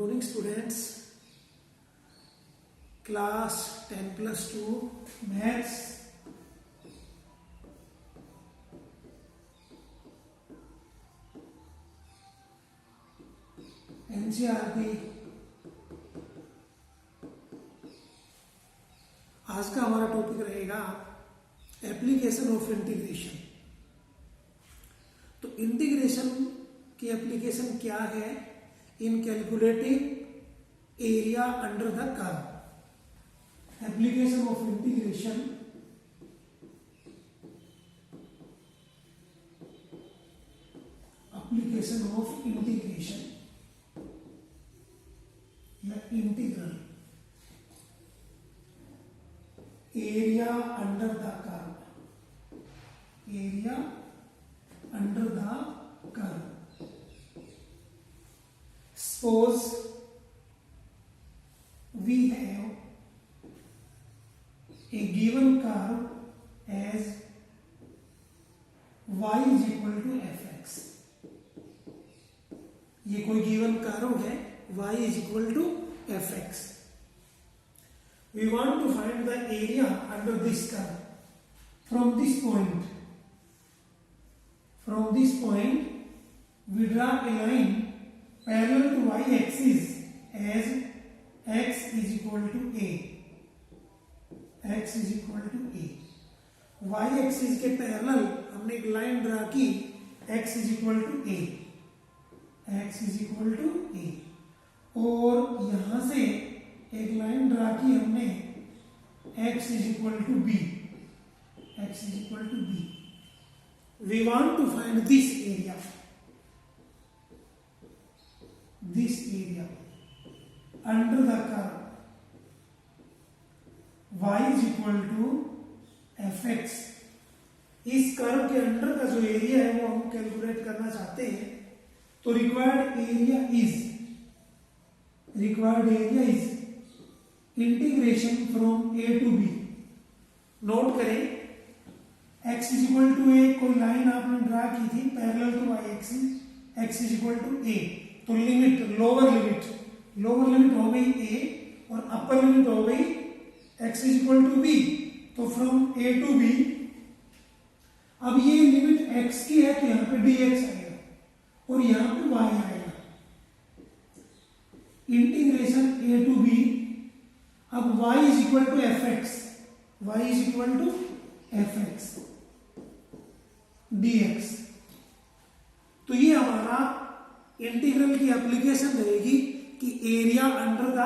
morning students. Class 10+2 maths. NCERT आज का हमारा टॉपिक रहेगा एप्लीकेशन ऑफ इंटीग्रेशन। तो इंटीग्रेशन की एप्लीकेशन क्या है in calculating area under the curve. Application of integration या integral area under the curve, area under the curve. Suppose we have a given curve as y is equal to fx। ये कोई given curve है y is equal to fx। We want to find the area under this curve from this point। From this point we draw a line parallel to y-axis as x is equal to a। x is equal to a। y-axis के parallel हमने एक line draw की x is equal to a। x is equal to a और यहां से एक line draw की हमने x is equal to b। x is equal to b। We want to find this area। This area under the curve y is equal to fx। इस curve के under का जो एरिया है वो हम calculate करना चाहते हैं। तो required area is integration from a to b। Note करें x is equal to a, कोई लाइन आपने ड्रा की थी parallel to y axis, x is equal to a। तो लिमिट लोअर लिमिट हो गई a और अपर लिमिट हो गई x is equal to b। तो फ्रॉम a टू b, अब ये लिमिट x की है तो यहां पे dx आएगा और यहां पे y आएगा। इंटीग्रेशन a टू b, अब y is equal to fx, y is equal to fx dx। तो ये हमारा इंटीग्रल की एप्लीकेशन रहेगी कि area under the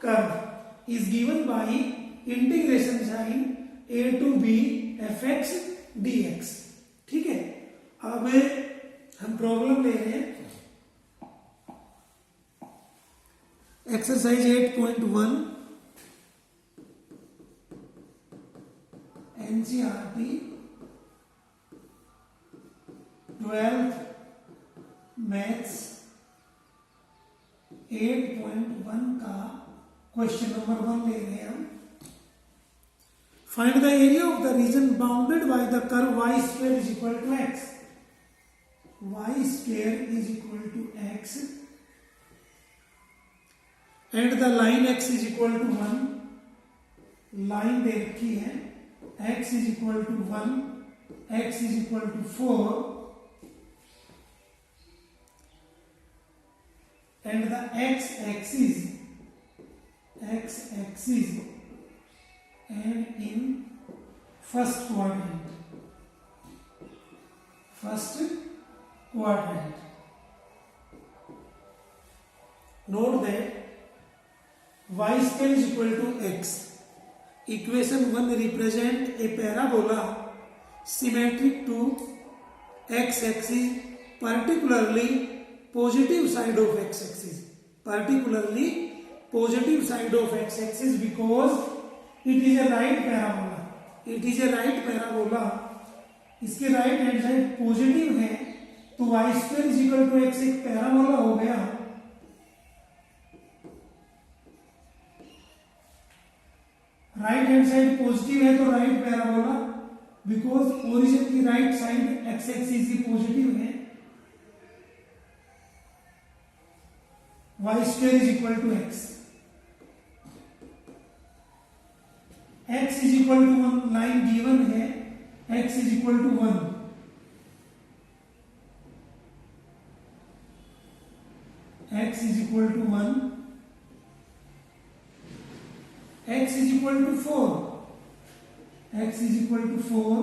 curve is given by integration sign a to b fx dx। ठीक है, अब हम प्रॉब्लम ले रहे हैं एक्सरसाइज 8.1 NCERT 12th मैथ्स 8.1 का क्वेश्चन नंबर 1 ले रहे हैं हम। Find the area of the region bounded by the curve y square is equal to x। y square is equal to x and the line x is equal to 1। Line दे रखी है x is equal to 1, x is equal to 4 and the x-axis and in first quadrant। Note that y square is equal to x। Equation 1 represent a parabola symmetric to x-axis, particularly positive side of x-axis, because it is a right parabola। इसके right hand side positive है तो y square is equal to x एक parabola हो गया। Right hand side positive है तो right parabola, because origin की right side X axis की पॉजिटिव है। Y square is equal to X, X is equal to 1 line given है, X is equal to 1, x is equal to 1, x is equal to 4, x is equal to 4,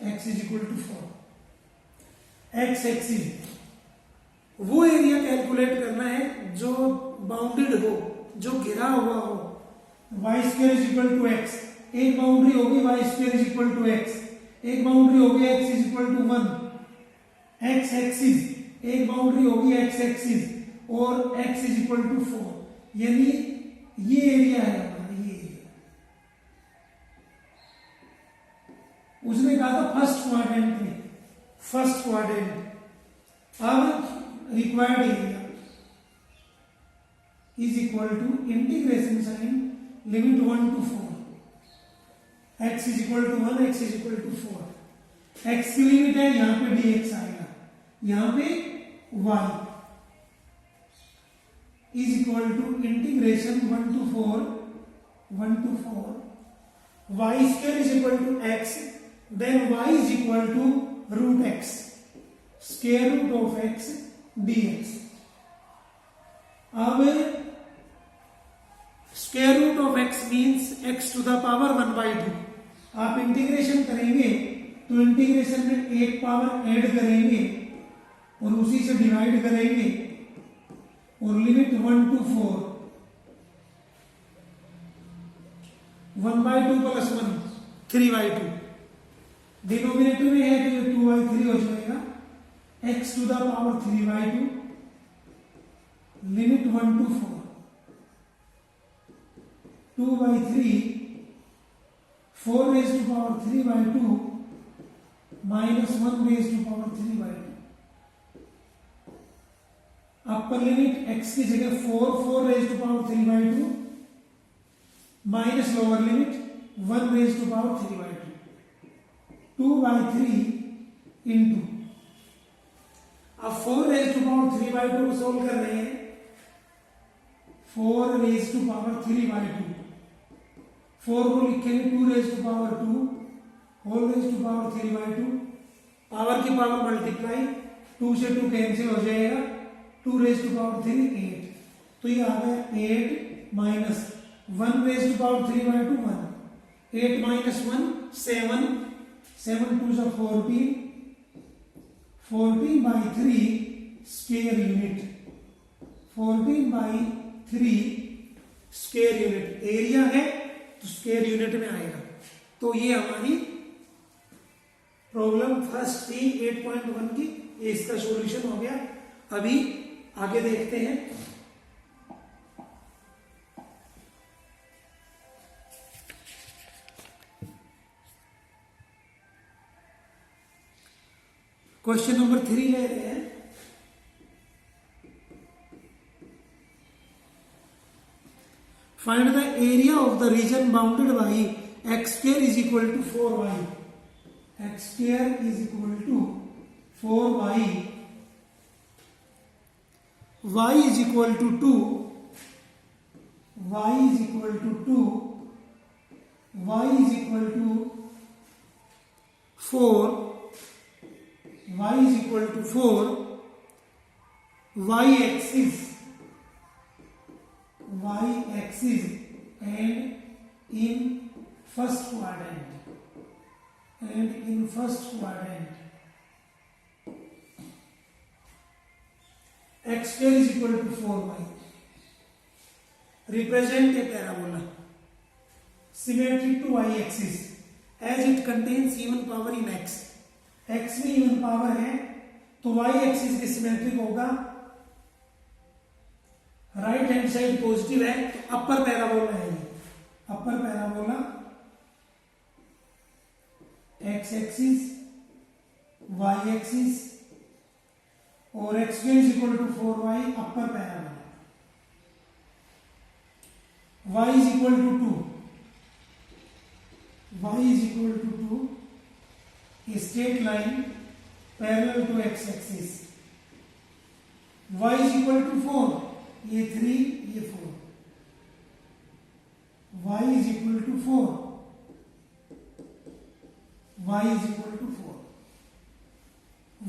x is equal to 4, x axis, वो area calculate करना है जो bounded हो, जो घिरा हुआ हो, y square is equal to x, एक बाउंड्री होगी y square is equal to x, एक बाउंड्री होगी x is equal to 1, x axis, एक बाउंड्री होगी x एक्सिस और x इज इक्वल टू 4, यानी ये एरिया है हमारा, ये एरिया। उसने कहा था फर्स्ट क्वाड्रेंट में, फर्स्ट क्वाड्रेंट। अब required area is equal to integration sign limit 1 to 4, x is equal to 1, x is equal to 4, x की लिमिट है, यहां पे dx आएगा, यहां पे y is equal to integration 1 to 4 y square is equal to x, then y is equal to root x, square root of x dx। अब square root of x means x to the power 1/2, आप integration करेंगे तो integration में एक power add करेंगे और उसी से डिवाइड करेंगे और लिमिट 1 to 4, 1/2 प्लस 1 3/2, डिनोमिनेटर में है तो 2/3 हो जाएगा, x to the power 3/2 limit 1 to 4, 2/3 4 raised to power 3/2 minus 1 raised to power 3/2, upper limit x की जगह 4 raised to power 3/2 minus lower limit 1 raised to power 3/2, 2/3 into, अब 4 raised to power 3/2 को solve कर रहे हैं, 4 raised to power 3/2, 4 को लिखेंगे 2 raised to power 2 whole raised to power 3/2, power की पावर मल्टीप्लाई, 2 से 2 कैंसिल हो जाएगा, 2 raised to power 3 8, तो ये आ गया 8 minus 1 raised to power 3/2 1, 8 minus 1 7, 7 2 से 14, 14/3 square unit, 14/3 square unit area है तो स्क्वायर यूनिट में आएगा। तो ये हमारी प्रॉब्लम फर्स्ट थी 8.1 की, ये इसका सॉल्यूशन हो गया। अभी आगे देखते हैं। क्वेश्चन नंबर 3 ले रहे हैं। Find the area of the region bounded by x square is equal to 4y, x square is equal to 4y, y is equal to 2, y is equal to 2, y is equal to 4, y is equal to 4, y axis and in first quadrant, x square is equal to 4y, represent a parabola symmetric to y axis as it contains even power in x, x में even power है तो y axis के symmetric होगा, right hand side positive है तो upper parabola है, ये upper parabola, x axis y axis और x square is equal to 4y upper parabola, y is equal to 2, y is equal to 2, a straight line parallel to x axis y is equal to 4, ये 3 ये 4, y is equal to 4, y is equal to 4,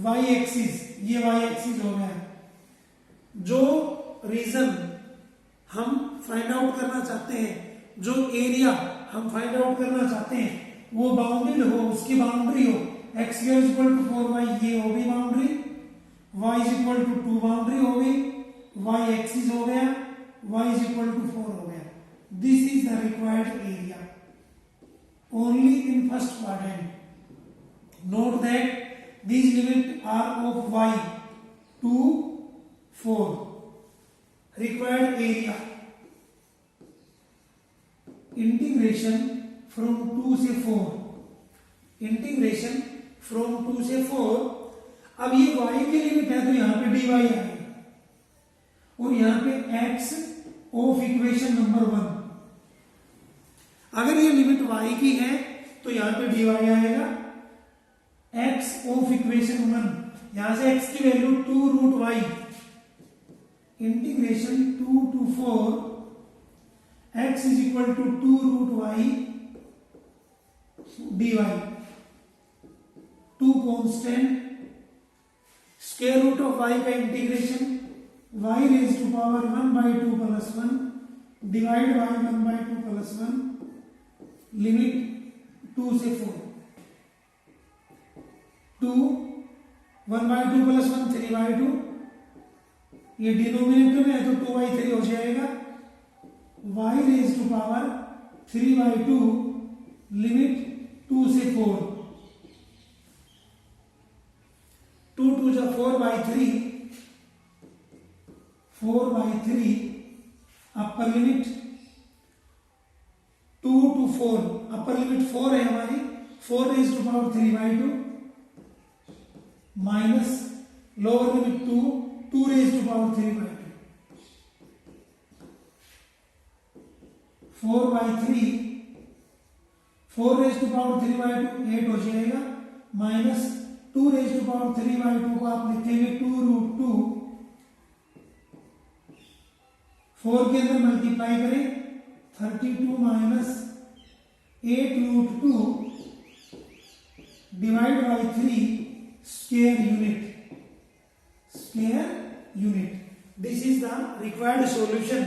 y axis, ये y axis हो गया। जो reason हम find out करना चाहते हैं, जो एरिया हम फाइंड आउट करना चाहते हैं, वो बाउंडेड हो, उसकी बाउंड्री हो, x square is equal to 4y, ये हो गई boundary, y is equal to 2 boundary हो गई, y एक्सिस हो गया, y इज इक्वल टू 4 हो गया। This is the required area only in first quadrant. Note that these limits are of y to 4. Required area integration from 2 से 4, integration from 2 से 4। अब ये y की लिमिट है तो यहां पे dy आएगा और यहां पे x ऑफ इक्वेशन नंबर 1। अगर ये लिमिट y की है तो यहां पे dy आएगा, x ऑफ इक्वेशन 1, यहां से x की value 2 root y, integration 2 to 4, x is equal to 2 root y dy, 2 constant, square root of y का integration, y raise to power 1/2 plus 1 divide by 1/2 plus 1, limit 2 से 4, 2 1/2 plus 1 3/2, ये denominator में है तो 2/3 हो जाएगा, y raise to power 3/2 limit 2 से 4, 2 2 जा 4/3, 4/3 upper limit 2 to 4, upper limit 4 है हमारी, 4 raise to power 3/2 minus lower limit 2, 2 raise to power 3/2, 4/3, 4 raise to power 3/2 8 हो जाएगा, माइनस 2 रेज टू पावर 3/2 को आप लिखेंगे 2 रूट 2, 4 के अंदर मल्टीप्लाई करें 32 minus 8 root 2 divide by 3 square unit. This is the required solution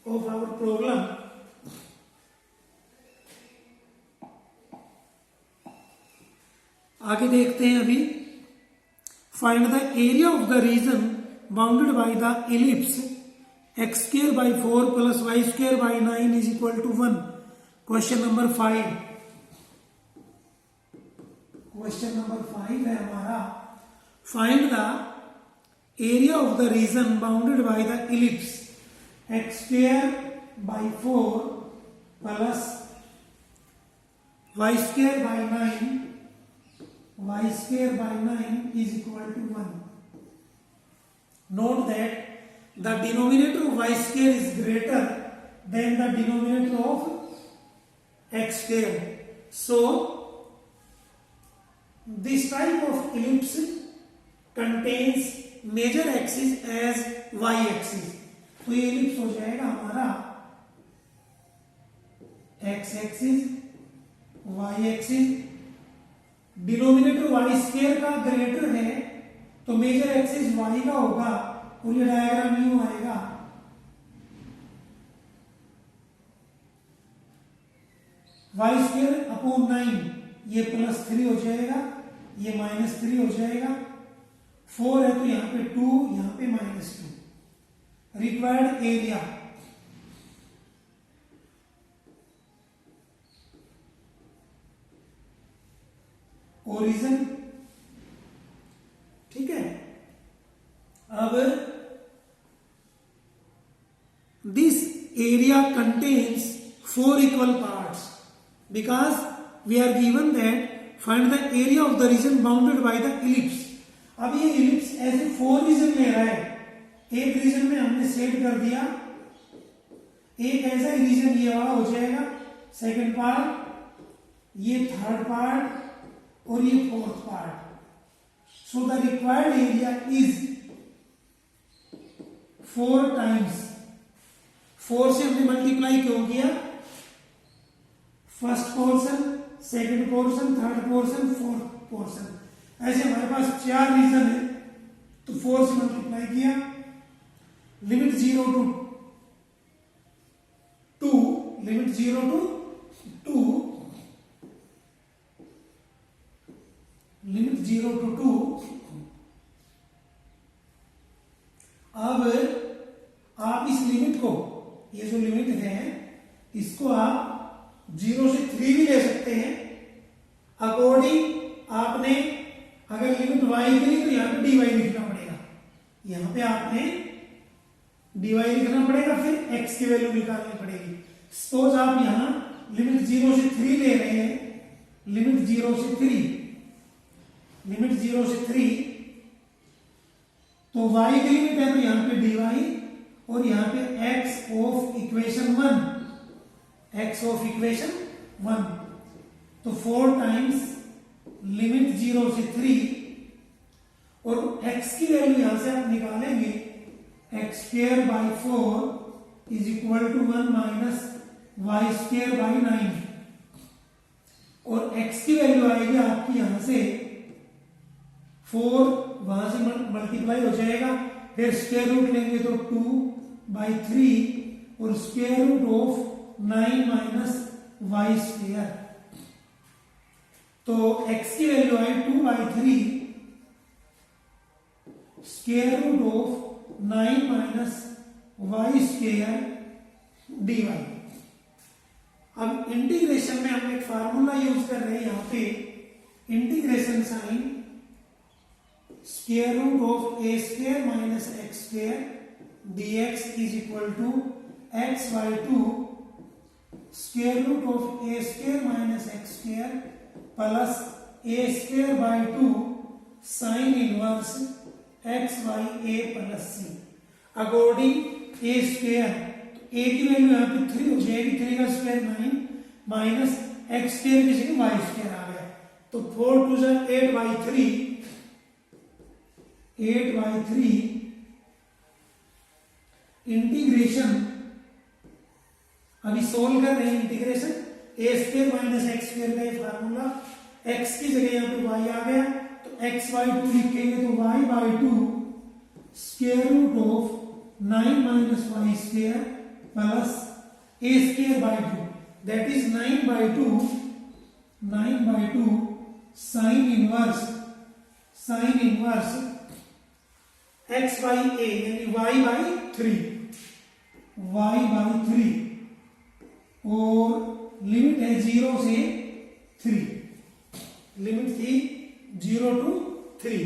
of our problem. आगे देखते हैं अभी, find the area of the region bounded by the ellipse x square by 4 plus y square by 9 is equal to 1. Question number 5, question number 5 है हमारा, find the area of the region bounded by the ellipse x square by 4 plus y square by 9, y square by 9 is equal to 1. Note that the denominator of y square is greater than the denominator of x square. So, this type of ellipse contains major axis as y axis. तो ये ellipse हो जाएगा हमारा x axis, y axis, denominator y square का greater है तो major axis y का होगा और ये डायग्राम यूं आएगा, y स्क्वायर अपॉन 9, ये +3 हो जाएगा, ये -3 हो जाएगा, 4 है तो यहां पे 2, यहां पे -2। रिक्वायर्ड एरिया ओरिजिन, ठीक है। अब दिस एरिया कंटेन्स 4 इक्वल parts because we are given that find the area of the region bounded by the ellipse. अब ये इलिप्स ऐसे 4 रीजन ले रहा है, एक रीजन में हमने सेट कर दिया, एक ऐसा ही रीजन ये वाला हो जाएगा, सेकंड पार्ट, ये थर्ड पार्ट और ये fourth part. So the required area is 4 times, 4 से हमने मल्टीप्लाई क्यों किया, first portion, second portion, third portion, fourth portion, ऐसे हमारे पास 4 रीजन है, तो 4 से मल्टीप्लाई किया। Limit 0 to 2, limit 0 to 2, limit 0 to 2। अब आप इस लिमिट को, ये जो लिमिट है इसको आप 0 से 3 भी ले सकते हैं, अकॉर्डिंग आपने अगर लिमिट y की ली तो यहां पे dy लिखना पड़ेगा, यहां पे आपने dy लिखना पड़ेगा, फिर x की वैल्यू निकालनी पड़ेगी। सपोज आप यहां लिमिट 0 से 3 ले रहे हैं, लिमिट 0 से 3, लिमिट 0 से 3, तो y की लिमिट है तो यहां पे dy और यहां पे x of equation 1, x of equation 1, तो 4 टाइम्स लिमिट 0 से 3 और x की वैल्यू यहां से आप निकालेंगे, x square by 4 is equal to 1 minus y square by 9, और x की वैल्यू आएगी आपकी यहां से 4, वहां से मल्टीप्लाई हो जाएगा, फिर स्क्वायर रूट लेंगे तो 2/3 और square root of 9 minus y square, तो x की वैल्यू आई 2/3 square root of 9 minus y square dy। अब इंटीग्रेशन में हम एक फार्मूला यूज कर रहे हैं, यहां पे integration sign square root of a square minus x square dx is equal to x by 2 square root of a square minus x square plus a square by 2 sine inverse x by a plus c, according a square, a की value यहां पे 3 हो जाएगी, 3 का square 9 minus x square की जगह y square आ गया, तो 4 टू 8/3, 8/3 इंटीग्रेशन, अभी सोल्व कर रहे हैं integration, a square minus X square का ये फार्मूला, x की जगह यहां पे y आ गया, तो x/2 लिखेंगे तो y/2 square root of 9 minus y square plus a square by 2, that is 9/2 sine inverse x by a यानी y/3 और लिमिट है 0 से 3, लिमिट थी 0 to 3।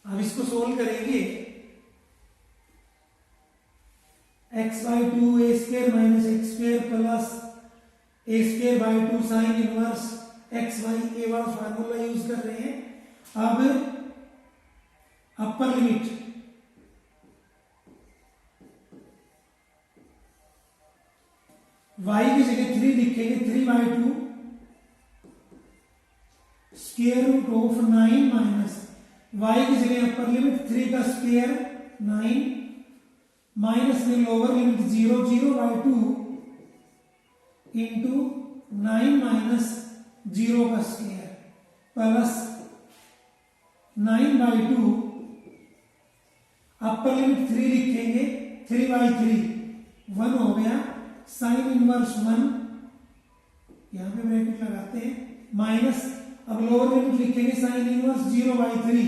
अब इसको सोल्व करेंगे, x/2 a square minus x square plus a square by 2 sine inverse x by a वाला formula use कर रहे हैं। अब अपर लिमिट y की जगह 3 लिखेंगे, 3/2 square root of 9 minus y की जगह अपर लिमिट 3 का स्क्वायर 9 माइनस में लोअर लिमिट 0/2 इंटू 9 माइनस 0 का स्क्वायर प्लस 9/2 अपर लिमिट 3 लिखेंगे, 3/3 1 हो गया, साइन इनवर्स 1 यहां पे ब्रैकेट लगाते हैं, माइनस अब लोअर लिमिट लिखेंगे साइन इनवर्स 0/3,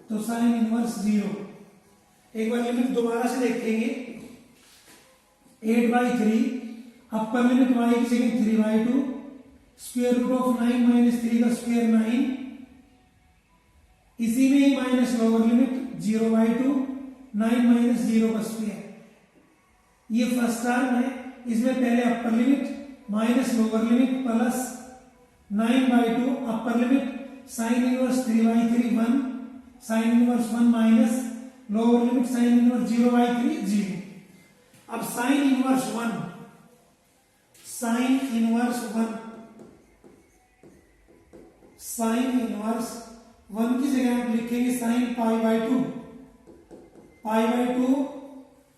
तो साइन इनवर्स 0। एक बार लिमिट दोबारा से देखेंगे, 8/3 अपर लिमिट y की जगह 3/2 स्क्वायर रूट ऑफ 9 माइनस 3 का स्क्वायर 9, इसी में ही माइनस लोअर लिमिट 0/2 9 माइनस 0 का स्क्वायर, ये फर्स्ट टर्म है, इसमें पहले upper limit minus lower limit plus 9/2 upper limit sine inverse 3/3 1 sign inverse 1 minus lower limit sine inverse 0/3 0। अब साइन इनवर्स 1 साइन इनवर्स 1 की जगह आप लिखेंगे साइन π/2 पाई बाई 2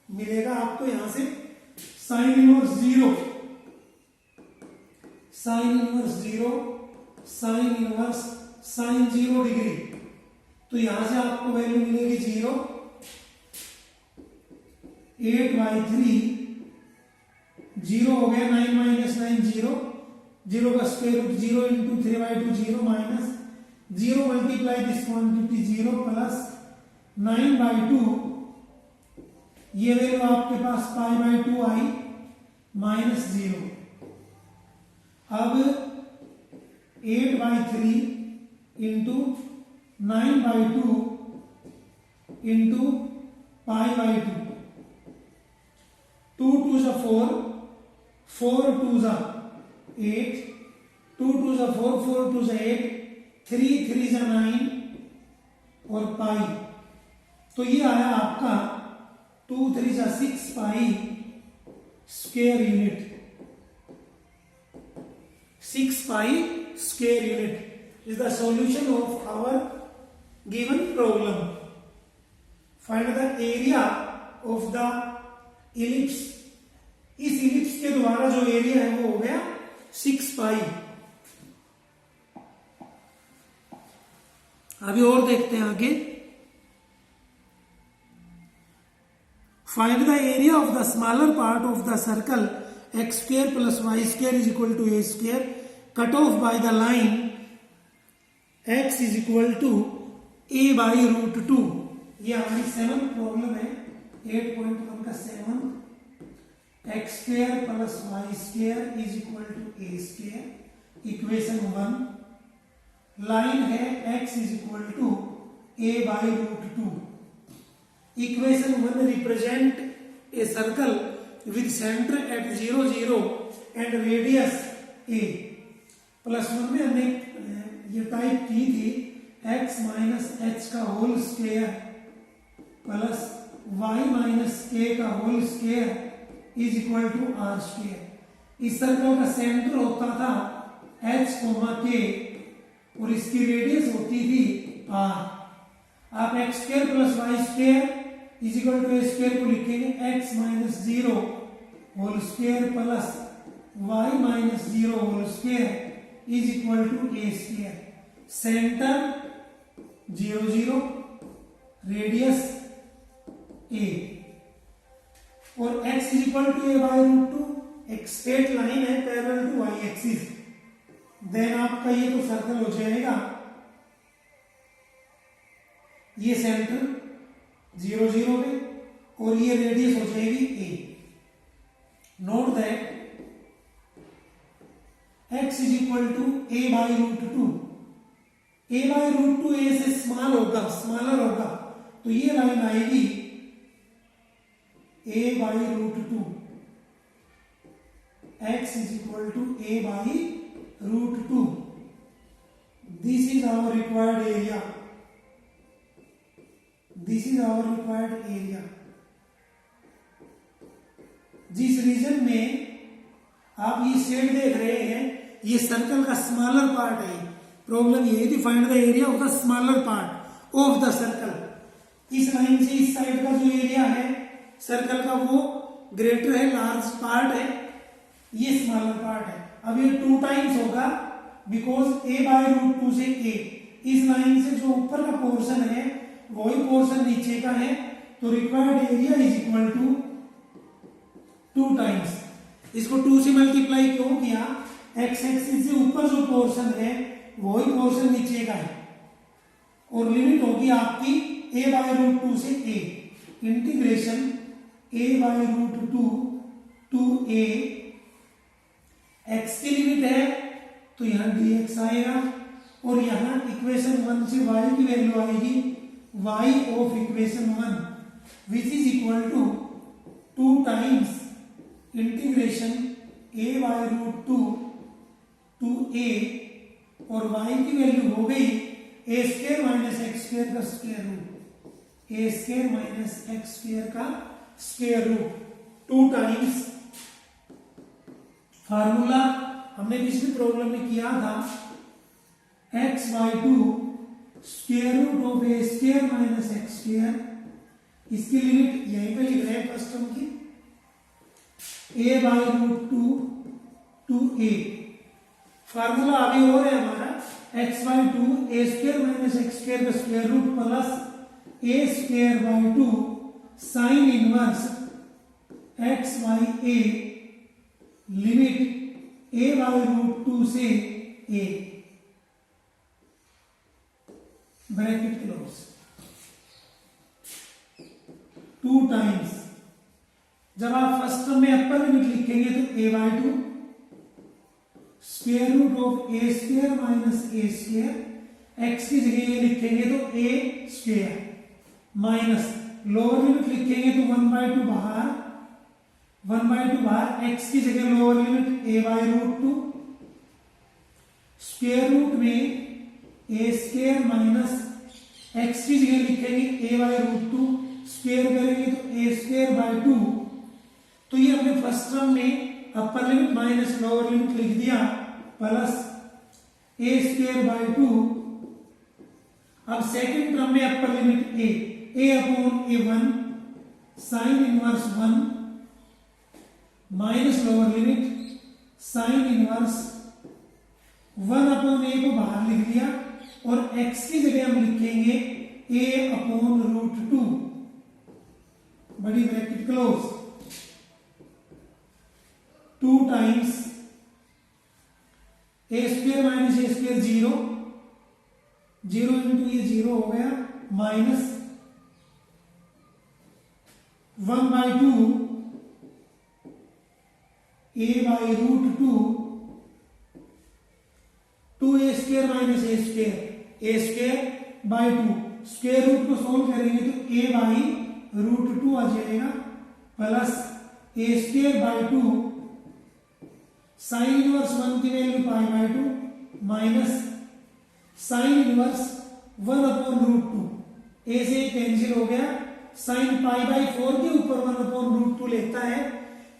मिलेगा आपको यहां से sine inverse 0, sine inverse 0, sine inverse sine 0 degree. तो यहां से आपको वैल्यू मिलेगी 0, 8/3, 0 हो गया, 9 माइनस 9 0, 0 का square root 0 into 3/2 0 minus 0 multiply this quantity 0 plus 9/2, ये वैल्यू आपके पास पाई बाई 2 आई माइनस 0। अब 8/3 इंटू 9/2 इंटू पाई बाई 2, 2 2 जा 4, 4 2 जा 8, 2 2 जा 4, 4 2 जा 8, 3 3 जा 9 और पाई। तो ये आया आपका 2 3 जा 6 pi square unit, 6 pi square unit is the solution of our given problem. Find the area of the ellipse. इस इलिप्स के द्वारा जो एरिया है वो हो गया 6 पाई। अभी और देखते हैं आगे। Find the area of the smaller part of the circle x square plus y square is equal to a square cut off by the line x is equal to a by root 2। ये हमारी 7th problem है, 8.1 का 7, x square plus y square is equal to a square, equation 1। Line है x is equal to a by root 2। Equation 1 represent a circle with center at 0 0 and radius a। +1 में हमने ये type की थी x minus h का whole square plus y minus k का whole square is equal to r square. इस circle का centre होता था h, k और इसकी रेडियस होती थी r। आप x square plus y square is equal to a square को लिखेंगे x minus 0 whole square plus y minus 0 whole square is equal to a square. Centre 0 0, radius a और x is equal to a by root 2। एक straight line है parallel to y axis. Then आपका ये तो circle हो जाएगा, ये centre 0 0 पे और ये रेडियस हो जाएगी a। Note that x is equal to a by root 2। a by root 2 a से स्मॉल होगा, स्मॉलर होगा, तो ये लाइन आएगी a by root 2। x is equal to a by root 2। This is our required area, this is our required area. जिस region में आप ये शेड देख रहे हैं, ये सर्कल का स्मॉलर पार्ट है। प्रॉब्लम ये थी, find the area of the smaller part of the circle. इस लाइन से इस साइड का जो एरिया है सर्कल का वो ग्रेटर है, लार्ज पार्ट है, ये स्मॉलर पार्ट है। अब ये 2 टाइम्स होगा बिकॉज a बाई रूट 2 से a। इस लाइन से जो ऊपर का पोर्शन है वही पोर्शन नीचे का है, तो required area is equal to 2 times. इसको 2 से मल्टीप्लाई क्यों किया, एक्स एक्सिस से ऊपर जो पोर्शन है वही पोर्शन नीचे का है और लिमिट होगी आपकी a बाई रूट 2 से a। Integration a by root 2 to a, x की लिमिट है तो यहां dx आएगा और यहां इक्वेशन 1 से y की वैल्यू आएगी y of equation 1 which is equal to 2 times integration a by root 2 to a और y की वैल्यू हो गई a square minus X square का square root, a square minus X square का square root 2 times. Formula हमने पिछली problem में किया था x by 2 square root of A square minus X square इसकी लिमिट यहीं पे लिख रहे हैं फर्स्ट टर्म की, a/√2 टू a। फार्मूला अभी और है हमारा x/2 a² - x² का square root plus a²/2 sine inverse x/a limit a/√2 से a, ब्रैकेट क्लोज। 2 टाइम्स, जब आप फर्स्ट टर्म में अपर लिमिट लिखेंगे तो a/2 square root of a² - a², x की जगह ये लिखेंगे तो a² माइनस लोअर लिमिट लिखेंगे तो 1/2 बाहर, 1/2 बाहर, x की जगह lower limit a/√2 square root में a² माइनस x की जगह लिखेंगे a/√2 स्क्वायर करेंगे तो a²/2। तो ये हमने फर्स्ट टर्म में upper limit minus lower limit लिख दिया प्लस a²/2। अब सेकंड टर्म में upper limit a/(a1) sign inverse 1 minus lower limit sine inverse 1/a को बाहर लिख दिया और x की जगह हम लिखेंगे a/√2 बड़ी bracket close. 2 times a² - a² 0, 0 into ये 0 हो गया minus 1/2 a/√2 2a² - a²/2 square root को सोल्व करेंगे तो a/√2 आ जाएगा प्लस a²/2 साइन इनवर्स 1 की value π/2 minus sine inverse 1/√2, a से कैंसिल हो गया, साइन π/4 के ऊपर 1/√2 लेता है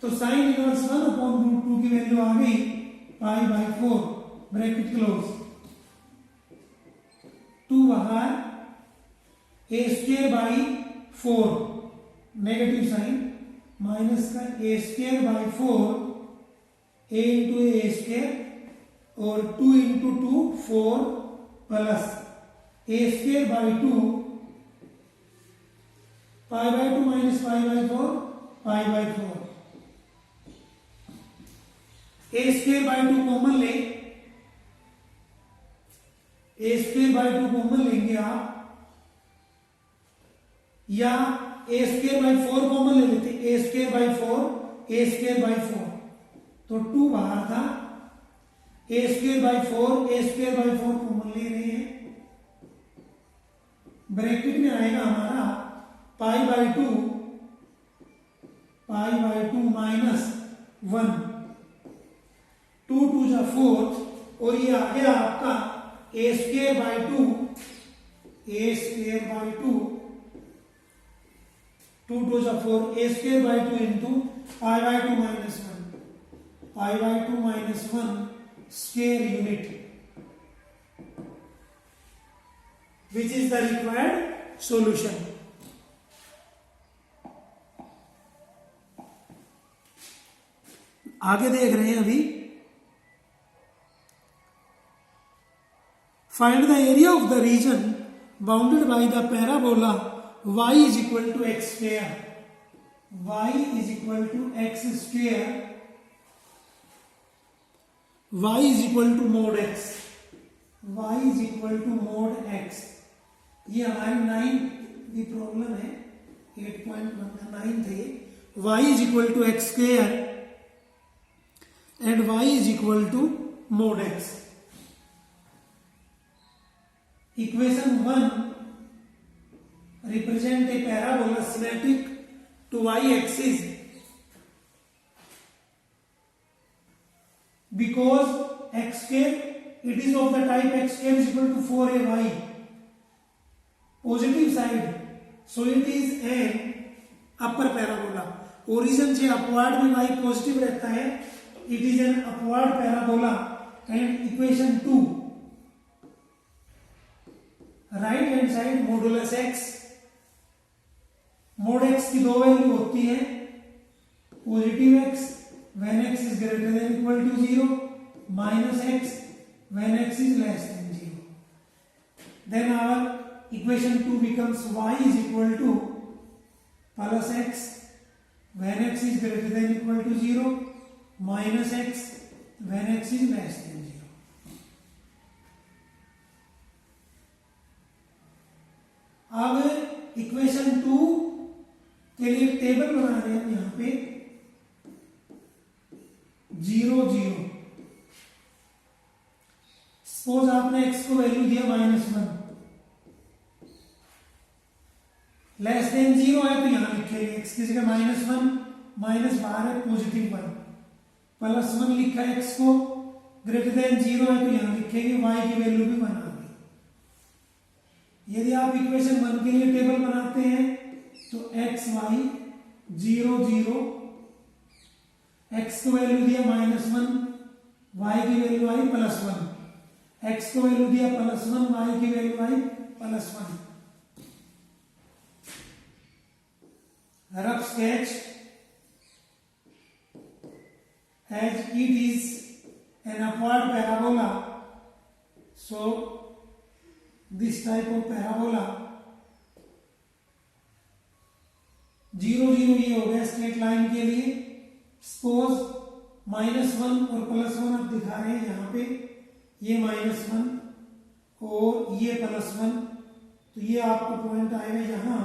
तो साइन इनवर्स 1/√2 की वैल्यू आ गई π/4, ब्रैकेट क्लोज। 2 बाहर, a²/4 नेगेटिव साइन माइनस का a²/4 a इंटू a² और 2 into 2 4 plus a²/2 π/2 minus π/4 π/4। a²/2 common ले, a²/2 कॉमन लेंगे आप, या a²/4 कॉमन ले लेते, a²/4 तो 2 बाहर था, a²/4 कॉमन ले रहे हैं, ब्रैकेट में आएगा हमारा π/2 माइनस 1, 2 2 जा 4 और ये आ गया आपका a²/2 2 2 जा 4 a²/2 into π/2 minus 1 square unit, which is the required solution। आगे देख रहे हैं अभी, find the area of the region bounded by the parabola y is equal to x square, y is equal to x square, y is equal to mod x, y is equal to mod x। ये हमारी 9 की problem है, 8.1 का 9 थे। y is equal to x square and y is equal to mod x। Equation 1 represent a parabola symmetric to y-axis because x square, it is of the type x square is equal to 4ay, positive side, so it is an upper parabola। Origin से upward में y positive रहता है, it is an upward parabola। and equation 2 right hand side modulus x mod x की दो वैल्यू होती है, positive x when x is greater than equal to 0, minus x when x is less than 0. Then our equation 2 becomes y is equal to plus x when x is greater than equal to 0, minus x when x is less than 0. अब equation 2 के लिए table बना रहे हैं यहां पे 0 0. Suppose आपने x को वैल्यू दिया -1, लेस देन 0 है तो यहां लिखेंगे x की जगह -1, माइनस बाहर है +1, +1 लिखा है x को, ग्रेटर देन 0 है तो यहां लिखेंगे y की वैल्यू भी 1 आ गई. यदि आप इक्वेशन 1 के लिए टेबल बनाते हैं तो x y 0 0, x को वैल्यू दिया -1, y की वैल्यू आई +1, x को वैल्यू दिया +1, y की value I +1. Rough sketch, as it is an upward parabola, so this type of parabola 0 0 ये हो गया स्ट्रेट लाइन के लिए. सपोज -1 और +1 आप दिखा रहे हैं यहां पे, ये -1 और ये +1, तो ये आपको पॉइंट आएगा यहां,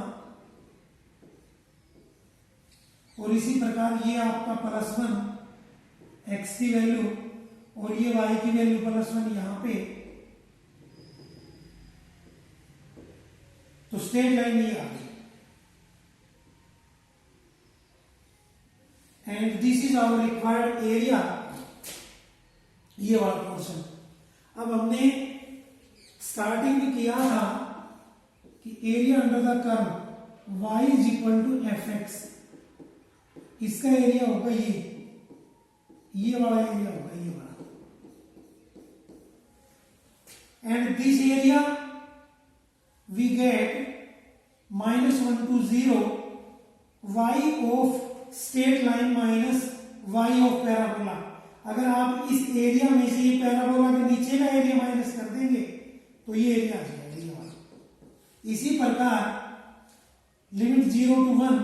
और इसी प्रकार ये आपका +1 x की वैल्यू और ये y की वैल्यू +1 यहां पे, तो स्ट्रेट लाइन ये आ गई. And this is our required area, ये वाला पोर्शन. अब हमने स्टार्टिंग में किया था कि area under the curve y is equal to fx, इसका एरिया होगा ये वाला एरिया होगा, ये वाला. And this area we get -1 to 0 y of straight line minus y of parabola. अगर आप इस एरिया में से ये पैराबोला के नीचे का एरिया माइनस कर देंगे तो ये एरिया आ जाएगा ये वाला. इसी प्रकार लिमिट 0 to 1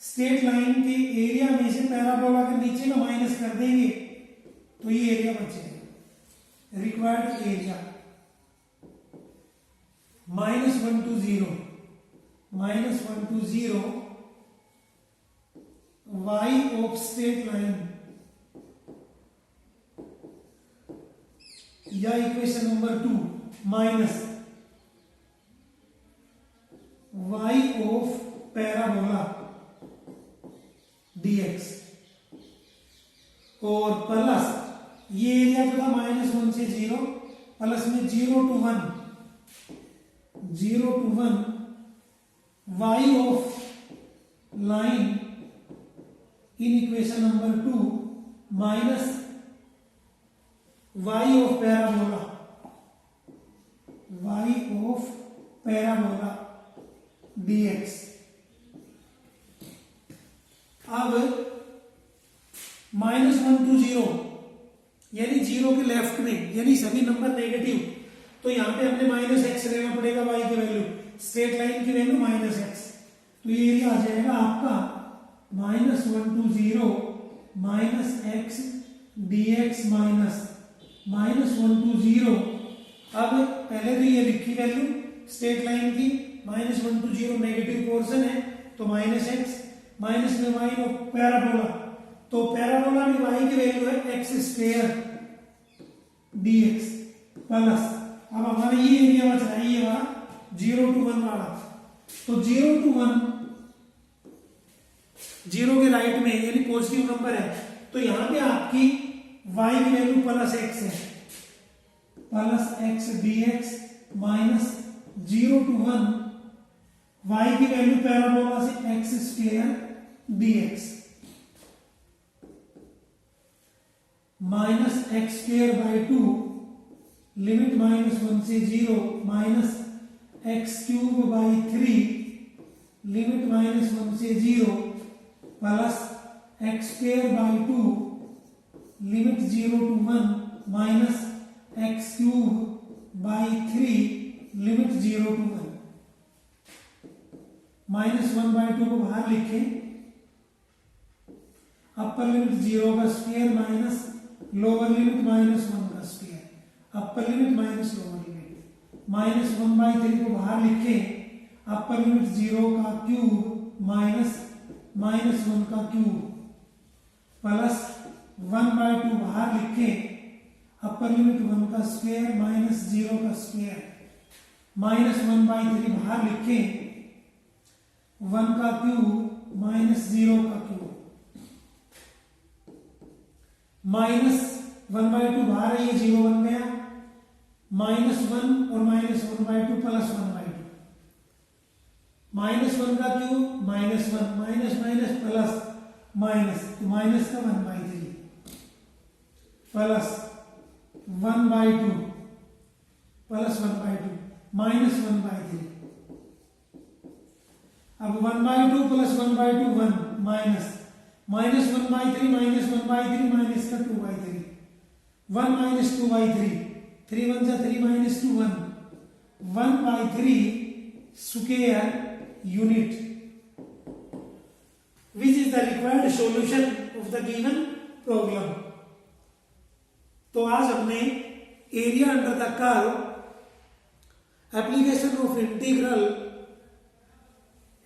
स्ट्रेट लाइन के एरिया में से पैराबोला के नीचे का माइनस कर देंगे तो ये एरिया बच जाएगा. Required area -1 to 0 y of straight line, या equation number 2 minus y of parabola dx, और प्लस ये एरिया तो था -1 से 0, प्लस में 0 to 1 y of line in equation number 2 minus y of parabola dx. अब -1 to 0 यानी 0 के लेफ्ट में, यानी सभी नंबर नेगेटिव, तो यहां पे हमने -x लेना पड़ेगा y की वैल्यू, स्ट्रेट लाइन की वैल्यू -x, तो ये एरिया आ जाएगा आपका -1 to 0 -x dx -1 to 0. अब पहले तो ये लिखी वैल्यू स्ट्रेट लाइन की, -1 to 0 नेगेटिव पोर्शन है तो -x, माइनस में y ऑफ पैराबोला, तो पैराबोला में y की वैल्यू है x² dx प्लस, अब हमारा ये एरिया बच रहा है ये वाला 0 to 1 वाला, तो 0 to 1 0 के राइट में यानी पॉजिटिव नंबर है, तो यहां पे आपकी y की वैल्यू +x है, +x dx -0 to 1 y की वैल्यू पैराबोला से x² dx -x² 2 लिमिट -1 से 0 -x³ 3 लिमिट -1 से 0 plus x square by 2 limit 0 to 1 minus x cube by 3 limit 0 to 1। -1/2 को बाहर लिखें, अपर लिमिट 0 का स्क्वायर माइनस लोअर लिमिट -1 का square, upper limit minus lower limit, -1/3 को बाहर लिखें, अपर लिमिट 0 का क्यूब माइनस -1 का क्यूब प्लस 1/2 बाहर लिखें, अपर लिमिट 1 का स्क्वायर माइनस 0 का स्क्वायर, -1/3 बाहर लिखें, 1 का क्यूब माइनस 0 का क्यूब, -1/2 बाहर है, ये 0 बन गया, -1 और -1/2 प्लस 1/2, -1 का cube -1 minus minus plus minus, तो माइनस का 1/3 प्लस 1/2 प्लस 1/2 -1/3। अब 1/2 प्लस 1/2 1 माइनस -1/3 -1/3 माइनस का 2/3, 1 माइनस 2/3, 3 1 जा 3 minus 2 1, 1/3 square unit, which is the required solution of the given problem। तो आज हमने area under the curve, application of integral,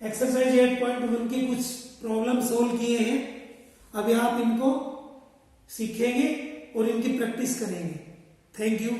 exercise 8.1 के कुछ प्रॉब्लम सोल्व किए हैं। अभी आप इनको सीखेंगे और इनकी प्रैक्टिस करेंगे। Thank you.